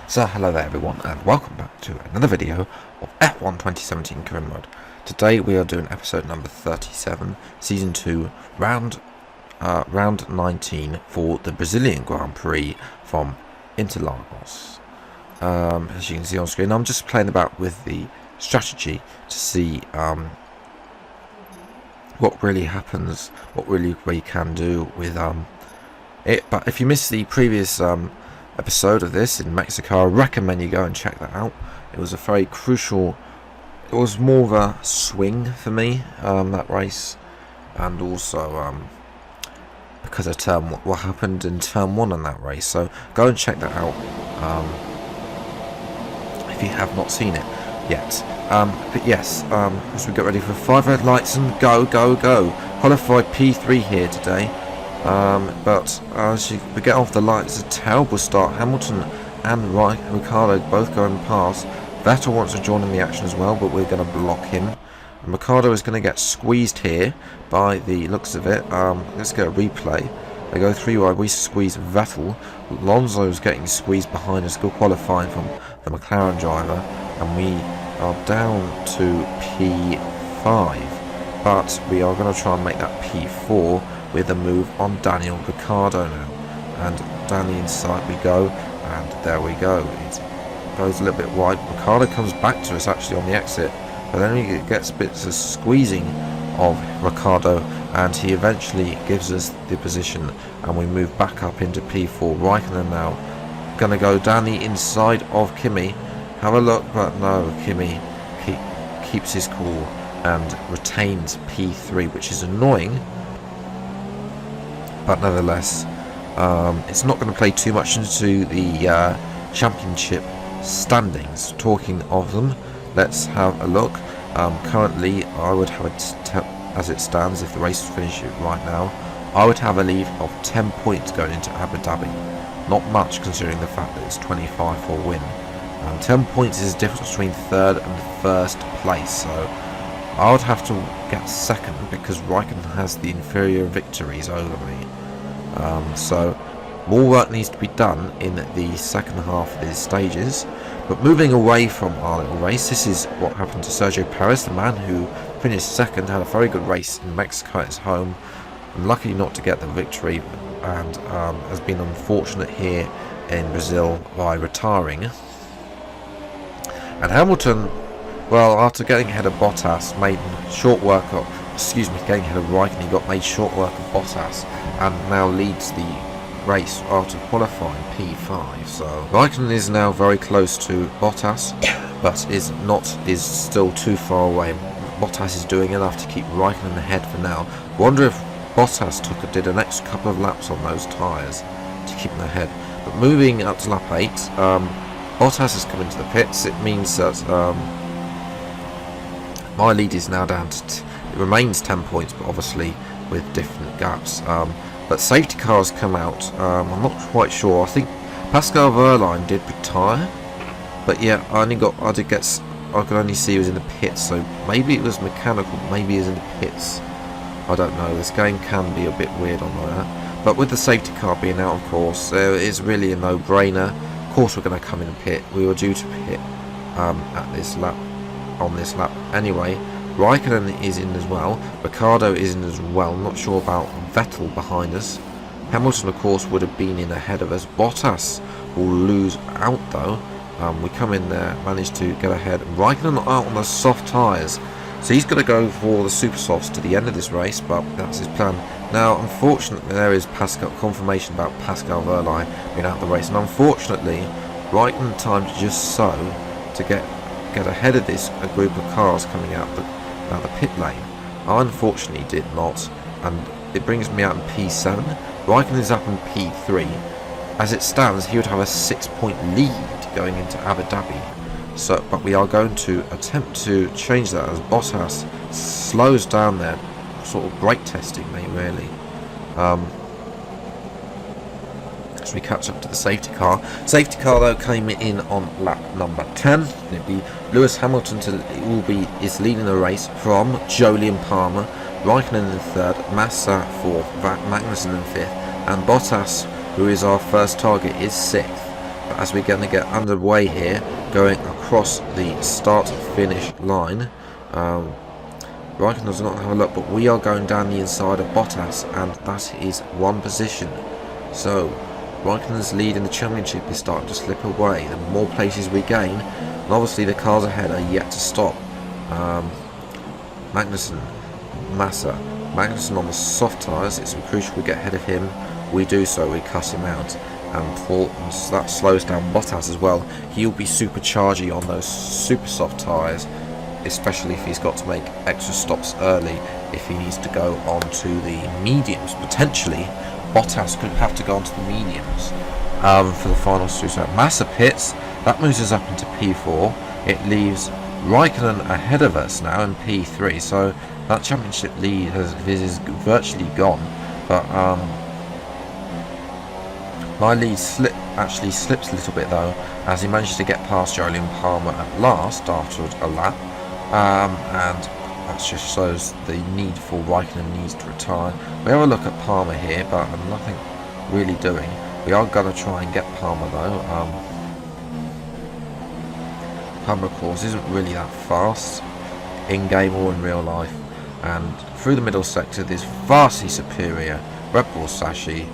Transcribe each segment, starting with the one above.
So hello there everyone, and welcome back to another video of F1 2017 Career Mode. Today we are doing episode number 37, season 2, round 19 for the Brazilian Grand Prix from Interlagos. As you can see on screen, I'm just playing about with the strategy to see what really happens, what really we can do with it. But if you missed the previous episode of this in Mexico, I recommend you go and check that out. It was a very crucial, it was more of a swing for me, that race, and also because of what happened in turn 1 on that race. So go and check that out if you have not seen it yet. But yes, as we get ready for 5 red lights and go qualified P3 here today. But as we get off the lights, it's a terrible start. Hamilton and Ricciardo both going past. Vettel wants to join in the action as well, but we're going to block him. And Ricciardo is going to get squeezed here by the looks of it. Let's get a replay. They go 3 wide, we squeeze Vettel. Alonso's getting squeezed behind us, good qualifying from the McLaren driver. And we are down to P5. But we are going to try and make that P4 with a move on Daniel Ricciardo now. And down the inside we go, and there we go. It goes a little bit wide. Ricciardo comes back to us actually on the exit, but then he gets bits of squeezing of Ricciardo, and he eventually gives us the position, and we move back up into P4. Raikkonen now going to go down the inside of Kimi. Have a look, but no, Kimi keeps his cool and retains P3, which is annoying. But nevertheless, it's not going to play too much into the championship standings. Talking of them, let's have a look. Currently, I would have it as it stands. If the race finishes right now, I would have a lead of 10 points going into Abu Dhabi. Not much considering the fact that it's 25 for a win. 10 points is the difference between third and first place. So I would have to get second because Raikkonen has the inferior victories over me. So more work needs to be done in the second half of these stages. But moving away from our little race, this is what happened to Sergio Perez, the man who finished second, had a very good race in Mexico at his home, and lucky not to get the victory, and has been unfortunate here in Brazil by retiring. And Hamilton, well, after getting ahead of Bottas, made short work of, getting ahead of Raikkonen, he got made short work of Bottas, and now leads the race after qualifying P5. So Raikkonen is now very close to Bottas, but is still too far away. Bottas is doing enough to keep Raikkonen ahead for now. Wonder if Bottas did an extra couple of laps on those tyres to keep him ahead. But moving up to lap 8, Bottas has come into the pits. It means that my lead is now down to it remains 10 points, but obviously with different gaps. But safety cars come out. I'm not quite sure. I think Pascal Wehrlein did retire, but yeah, I could only see he was in the pits. So maybe it was mechanical. Maybe he was in the pits. I don't know. This game can be a bit weird on that. But with the safety car being out, of course, it's really a no-brainer. Of course, we're going to come in and pit. We were due to pit at this lap. On this lap anyway. Raikkonen is in as well. Ricciardo is in as well. Not sure about Vettel behind us. Hamilton, of course, would have been in ahead of us. Bottas will lose out though. We come in there, manage to get ahead. Raikkonen out on the soft tyres, so he's going to go for the super softs to the end of this race, but that's his plan. Now, unfortunately, there is confirmation about Pascal Wehrlein being out of the race, and unfortunately, Raikkonen timed just so to get ahead of this group of cars coming out the pit lane. I unfortunately did not, and it brings me out in P7. Raikkonen is up in P3. As it stands, he would have a 6-point lead going into Abu Dhabi. So, but we are going to attempt to change that as Bottas slows down there, sort of brake testing me really. As we catch up to the safety car. Safety car though came in on lap number 10. It'll be Lewis Hamilton is leading the race from Jolyon Palmer, Raikkonen in third, Massa fourth, Magnussen in fifth, and Bottas, who is our first target, is sixth. as we're going to get underway here, going across the start-finish line. Raikkonen does not have a look, but we are going down the inside of Bottas, and that is one position. So Raikkonen's lead in the championship is starting to slip away. The more places we gain, and obviously the cars ahead are yet to stop. Magnussen, Massa. Magnussen on the soft tyres, it's crucial we get ahead of him. We do so, we cut him out. And that slows down Bottas as well. He'll be supercharging on those super soft tyres, especially if he's got to make extra stops early, if he needs to go on to the mediums. Potentially, Bottas could have to go on to the mediums for the final two. So Massa pits, that moves us up into P4. It leaves Raikkonen ahead of us now in P3, so that championship lead is virtually gone. But my lead actually slips a little bit though, as he manages to get past Jolyon Palmer at last after a lap, and that just shows the need for Raikkonen needs to retire. We have a look at Palmer here, but nothing really doing. We are going to try and get Palmer though. Palmer, of course, isn't really that fast in game or in real life, and through the middle sector, this vastly superior Red Bull Sashi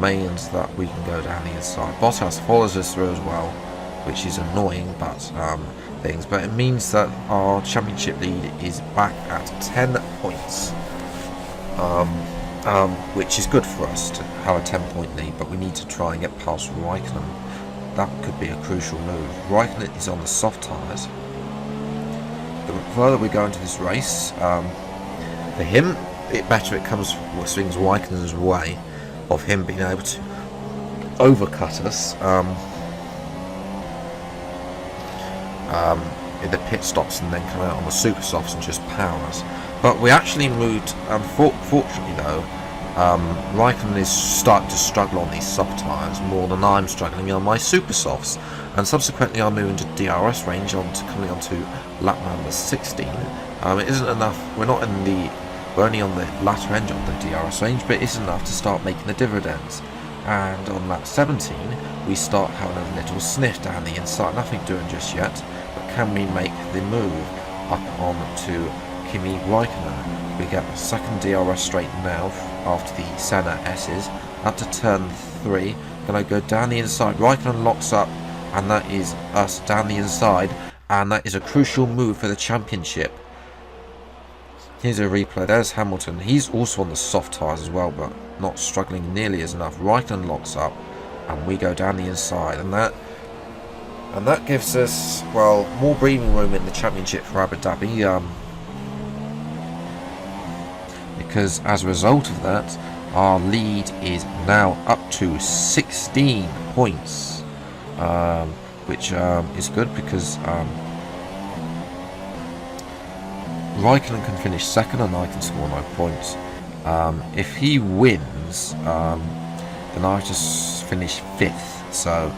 means that we can go down the inside. Bottas follows us through as well, which is annoying, but but it means that our championship lead is back at 10 points, which is good for us to have a 10-point lead, but we need to try and get past Raikkonen. That could be a crucial move. Raikkonen is on the soft tyres. The further we go into this race, for him, better it swings Raikkonen's way of him being able to overcut us in the pit stops and then come out on the super softs and just power us. But we actually moved, fortunately though, Raikkonen is starting to struggle on these soft tyres more than I'm struggling on my super softs, and subsequently I'm moving to DRS range coming on to lap number 16. It isn't enough, we're only on the latter end of the DRS range, but it is enough to start making the dividends. And on lap 17 we start having a little sniff down the inside, nothing doing just yet, but can we make the move up on to Kimi Raikkonen? We get a second DRS straight now after the Senna S's, up to turn 3, gonna go down the inside. Raikkonen locks up, and that is us down the inside, and that is a crucial move for the championship. Here's a replay. There's Hamilton. He's also on the soft tyres as well, but not struggling nearly as enough. Raikkonen locks up, and we go down the inside, and that gives us, well, more breathing room in the championship for Abu Dhabi. Because as a result of that, our lead is now up to 16 points, which is good because Raikkonen can finish second and I can score 9 points. If he wins, then I just finish 5th. So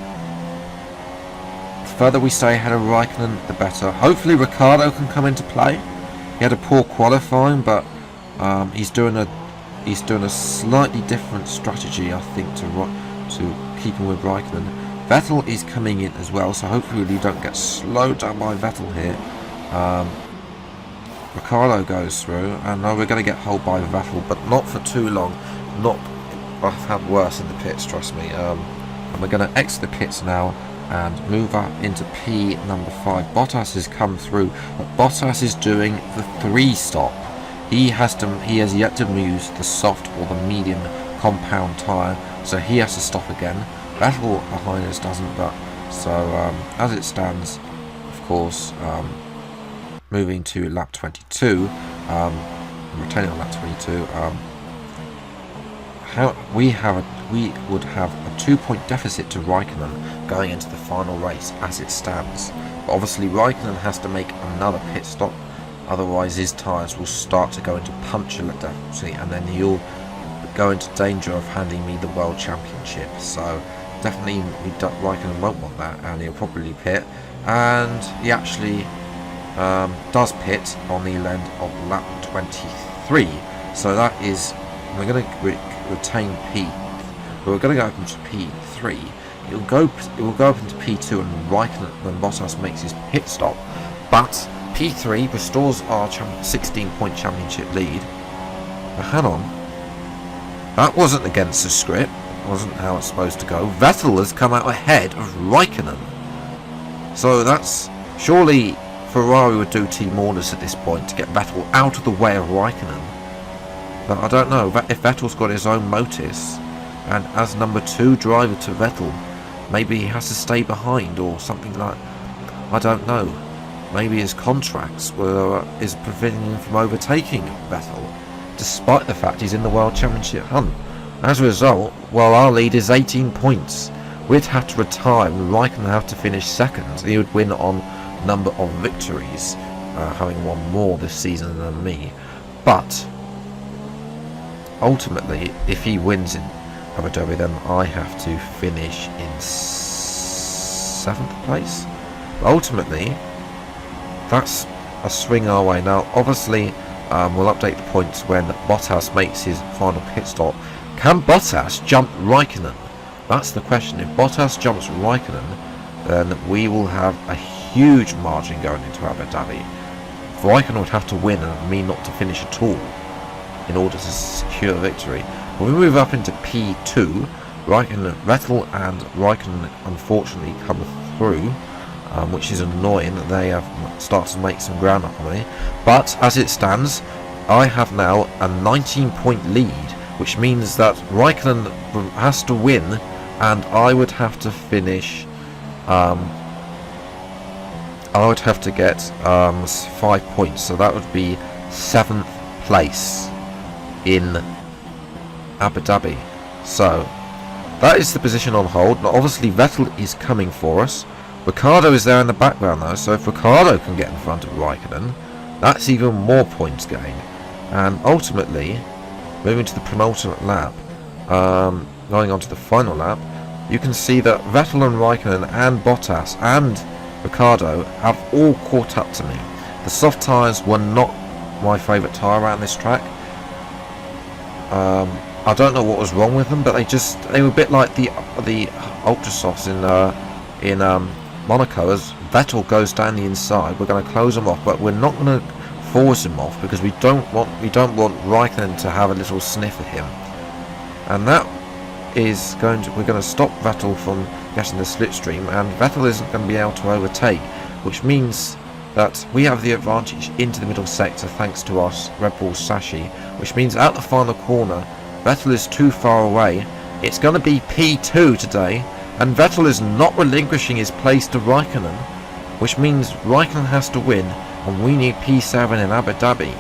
the further we stay ahead of Raikkonen, the better. Hopefully Ricciardo can come into play. He had a poor qualifying, but he's doing a slightly different strategy, I think, to keeping with Raikkonen. Vettel is coming in as well, so hopefully we don't get slowed down by Vettel here. Ricciardo goes through, and we're going to get holed by Vettel, but not for too long. I've had worse in the pits, trust me. And we're going to exit the pits now and move up into P number 5. Bottas has come through, but Bottas is doing the 3-stop. He has yet to use the soft or the medium compound tyre, so he has to stop again. Vettel behind us doesn't, but so as it stands, of course, moving to lap 22, retaining on lap 22, we would have a 2-point deficit to Raikkonen going into the final race as it stands. But obviously Raikkonen has to make another pit stop, otherwise his tyres will start to go into puncture deficit, and then he'll go into danger of handing me the World Championship. So definitely Raikkonen won't want that, and he'll probably pit, and he actually does pit on the end of lap 23. So that is, we're going to retain P. We're going to go up into P3, it will go up into P2 and Raikkonen when Bottas makes his pit stop. But P3 restores our 16-point championship lead. But hang on, that wasn't against the script. Wasn't how it's supposed to go. Vettel has come out ahead of Raikkonen. So that's surely Ferrari would do team orders at this point to get Vettel out of the way of Raikkonen. But I don't know if Vettel's got his own motives, and as number 2 driver to Vettel, maybe he has to stay behind or something like. I don't know. Maybe his contracts is preventing him from overtaking Vettel, despite the fact he's in the World Championship hunt. As a result, well, our lead is 18 points. We'd have to retire and Raikkonen have to finish second. He would win on number of victories, having won more this season than me. But ultimately, if he wins in Abu Dhabi, then I have to finish in 7th place. But ultimately, that's a swing our way. Now, obviously, we'll update the points when Bottas makes his final pit stop. Can Bottas jump Raikkonen? That's the question. If Bottas jumps Raikkonen, then we will have a huge margin going into Abu Dhabi. Raikkonen would have to win and me not to finish at all in order to secure victory. When we move up into P2, Vettel and Raikkonen unfortunately come through, which is annoying. They have started to make some ground up on me. But as it stands, I have now a 19-point lead, which means that Raikkonen has to win, and I would have to finish. I would have to get 5 points, so that would be 7th place in Abu Dhabi. So that is the position on hold. Now, obviously, Vettel is coming for us. Ricciardo is there in the background though, so if Ricciardo can get in front of Raikkonen, that's even more points gained. And ultimately, moving to the penultimate lap, going on to the final lap, you can see that Vettel and Raikkonen and Bottas and Ricciardo have all caught up to me. The soft tyres were not my favourite tyre around this track. I don't know what was wrong with them, but they were a bit like the ultra softs in Monaco. As Vettel goes down the inside, we're going to close them off, but we're not going to force him off because we don't want Raikkonen to have a little sniff at him, and that is we're going to stop Vettel from getting the slipstream, and Vettel isn't going to be able to overtake, which means that we have the advantage into the middle sector thanks to our Red Bull Sashi, which means out the final corner Vettel is too far away. It's going to be P2 today, and Vettel is not relinquishing his place to Raikkonen, which means Raikkonen has to win, and we need P7 in Abu Dhabi.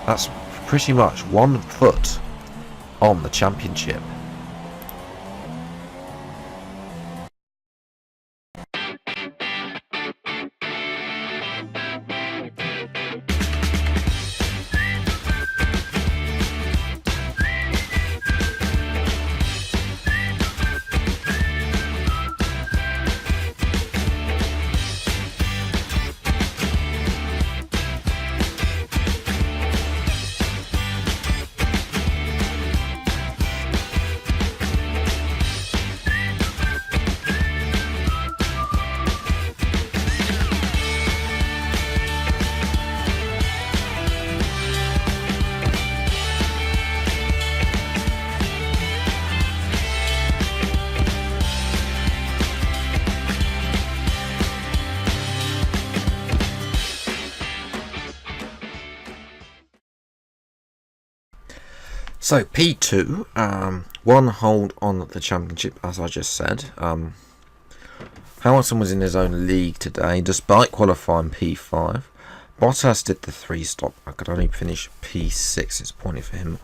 That's pretty much 1 foot on the championship. So P2, 1 hold on the championship, as I just said. Hamilton was in his own league today, despite qualifying P5. Bottas did the 3 stop. I could only finish P6. It's pointing for him.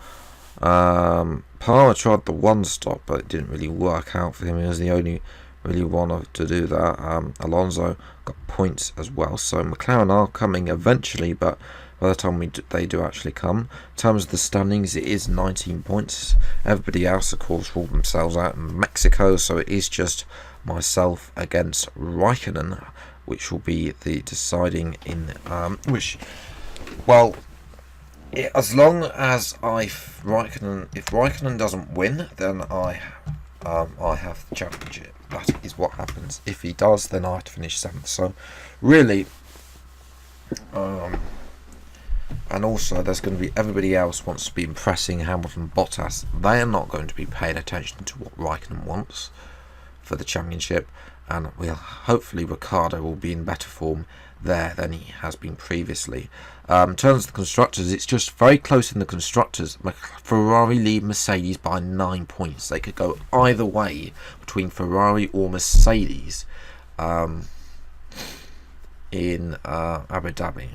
Palmer tried the 1 stop, but it didn't really work out for him. He was the only really one to do that. Alonso got points as well. So McLaren are coming eventually, but by the time they do actually come. In terms of the standings, it is 19 points. Everybody else, of course, ruled themselves out in Mexico, so it is just myself against Raikkonen, which will be the deciding in as long as if Raikkonen doesn't win, then I have the championship. that is what happens. If he does, then I have to finish 7th. So, really, and also there's going to be everybody else wants to be impressing Hamilton, Bottas. They are not going to be paying attention to what Raikkonen wants for the championship, and hopefully Ricciardo will be in better form there than he has been previously. In terms of the constructors, it's just very close in the constructors. Ferrari lead Mercedes by 9 points. They could go either way between Ferrari or Mercedes in Abu Dhabi.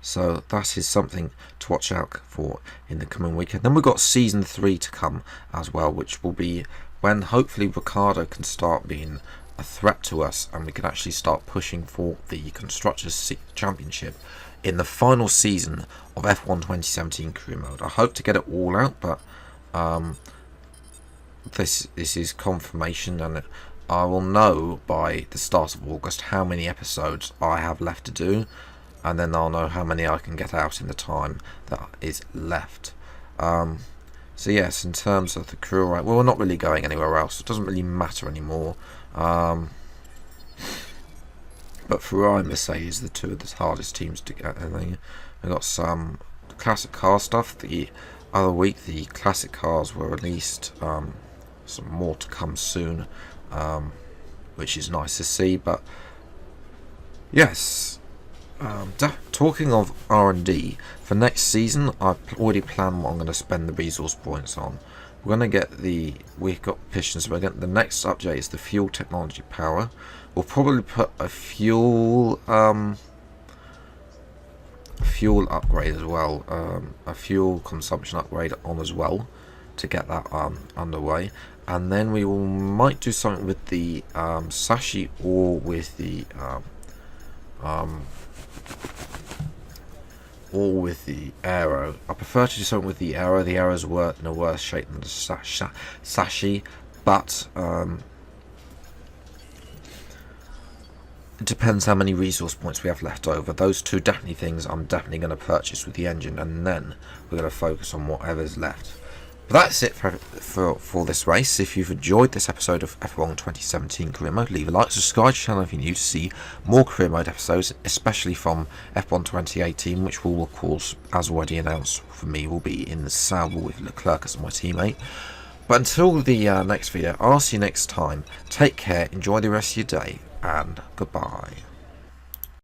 So that is something to watch out for in the coming weekend. Then we've got Season 3 to come as well, which will be when hopefully Ricciardo can start being a threat to us and we can actually start pushing for the Constructors' Championship in the final season of F1 2017 career mode. I hope to get it all out, but this is confirmation, and I will know by the start of August how many episodes I have left to do, and then I'll know how many I can get out in the time that is left. So yes, in terms of the crew, right, well, we're not really going anywhere else. It doesn't really matter anymore. But Ferrari and Mercedes are the two of the hardest teams to get. And then we've got some classic car stuff. The other week, the classic cars were released. Some more to come soon, which is nice to see. But yes. Talking of R&D, for next season, I've already planned what I'm going to spend the resource points on. We're going to get we've got pistons, so we're getting the next update is the fuel technology power. We'll probably put a fuel upgrade as well, a fuel consumption upgrade on as well, to get that underway. And then we might do something with the Sashi or with the Aero. I prefer to do something with the Aero. The Aero's in a worse shape than the Sashi, but it depends how many resource points we have left over. Those two definitely things I'm definitely going to purchase with the engine, and then we're going to focus on whatever's left. But that's it for this race. If you've enjoyed this episode of F1 2017 Career Mode, leave a like, subscribe to the channel if you're new to see more Career Mode episodes, especially from F1 2018, which will, of course, as already announced for me, will be in the Sauber with Leclerc as my teammate. But until the next video, I'll see you next time. Take care, enjoy the rest of your day, and goodbye.